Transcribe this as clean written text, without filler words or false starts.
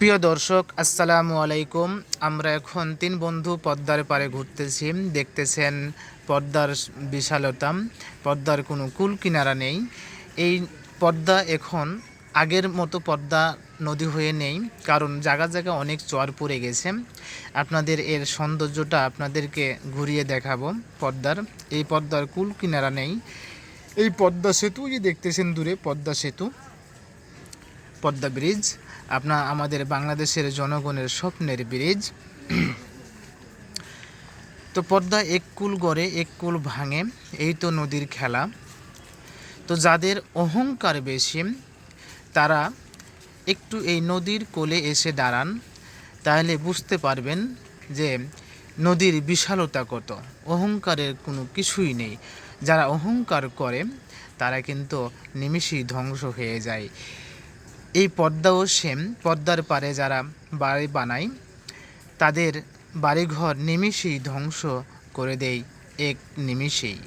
প্রিয় দর্শক, আসসালামু আলাইকুম। আমরা এখন তিন বন্ধু পদ্মার পাড়ে ঘুরতেছি। দেখতেছেন পদ্মার বিশালতা, পদ্মার কোনো কুল কিনারা নেই। এই পদ্মা এখন আগের মতো পদ্মা নদী হয়ে নেই, কারণ জায়গা জায়গা অনেক চর পড়ে গেছে। আপনাদের এর সৌন্দর্যটা আপনাদেরকে ঘুরিয়ে দেখাবো। এই পদ্মার কুল কিনারা নেই। এই পদ্মা সেতু যে দেখতেছেন দূরে, পদ্মা সেতু, পদ্মা ব্রিজ আমাদের বাংলাদেশের জনগণের স্বপ্নের ব্রিজ। তো পদ্মা এক কুল গড়ে এক কুল ভাঙে, এই তো নদীর খেলা। তো যাদের অহংকার বেশি তারা একটু এই নদীর কোলে এসে দাঁড়ান, তাহলে বুঝতে পারবেন যে নদীর বিশালতা কত। অহংকারের কোনো কিছুই নেই। যারা অহংকার করে তারা কিন্তু নিমিষেই ধ্বংস হয়ে যায়। এই পদ্মাও সেম, পদ্মার পাড়ে যারা বাড়ি বানায় তাদের বাড়িঘর নিমিষেই ধ্বংস করে দেয়, এক নিমিষেই।